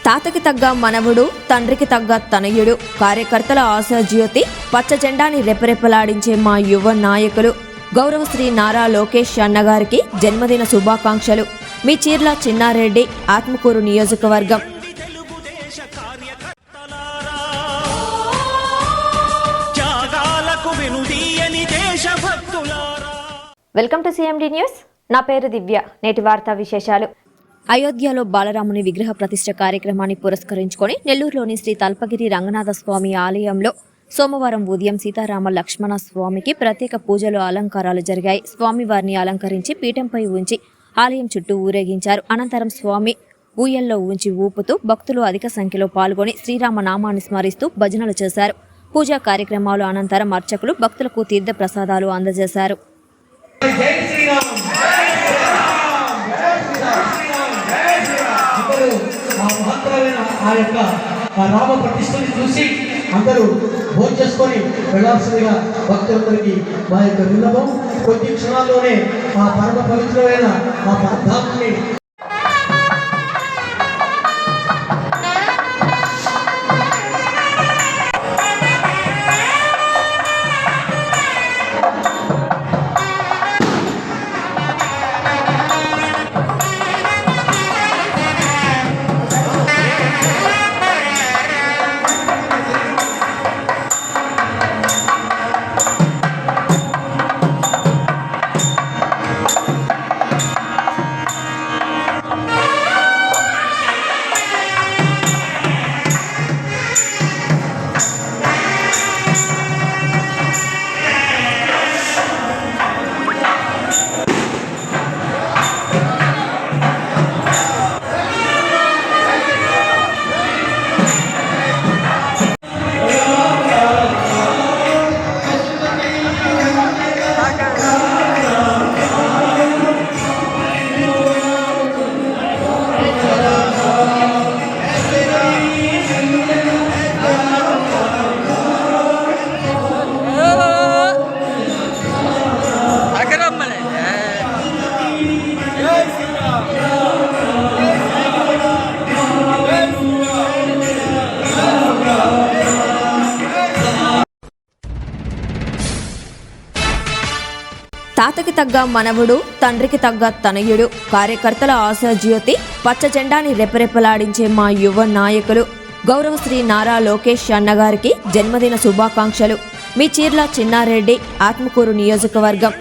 తాతకి తగ్గ మనవుడు, తండ్రికి తగ్గ తనయుడు, కార్యకర్తల ఆశాజ్యోతి, పచ్చ జెండాని రెపరెపలాడించే మా యువ నాయకులు గౌరవశ్రీ నారా లోకేష్ అన్నగారికి జన్మదిన శుభాకాంక్షలు. మీ చీర్ల చిన్నారెడ్డి, ఆత్మకూరు నియోజకవర్గం. Welcome to CMD news. నా పేరు దివ్య. నేటి వార్తా విశేషాలు. అయోధ్యలో బాలరాముని విగ్రహ ప్రతిష్ఠ కార్యక్రమాన్ని పురస్కరించుకొని నెల్లూరులోని శ్రీ తల్పగిరి రంగనాథ స్వామి ఆలయంలో సోమవారం ఉదయం సీతారామ లక్ష్మణ స్వామికి ప్రత్యేక పూజలు, అలంకారాలు జరిగాయి. స్వామివారిని అలంకరించి పీఠంపై ఉంచి ఆలయం చుట్టూ ఊరేగించారు. అనంతరం స్వామి ఊయల్లో ఉంచి ఊపుతూ భక్తులు అధిక సంఖ్యలో పాల్గొని శ్రీరామ నామాన్ని స్మరిస్తూ భజనలు చేశారు. పూజా కార్యక్రమాలు అనంతరం అర్చకులు భక్తులకు తీర్థ ప్రసాదాలు అందజేశారు. రామ ప్రతిష్టని చూసి అందరూ భోజనం చేసుకొని వెళ్లాల్సిందిగా భక్తులందరికీ మా యొక్క విన్నపం. కొద్ది క్షణాల్లోనే ఆ పరమ పవిత్రమైన ఆ పరధామాన్ని తాతకి తగ్గ మనవుడు, తండ్రికి తగ్గ తనయుడు, కార్యకర్తల ఆశాజ్యోతి, పచ్చ జెండాని రెపరెపలాడించే మా యువ నాయకులు గౌరవశ్రీ నారా లోకేష్ అన్నగారికి జన్మదిన శుభాకాంక్షలు. మీ చీర్ల చిన్నారెడ్డి, ఆత్మకూరు నియోజకవర్గం.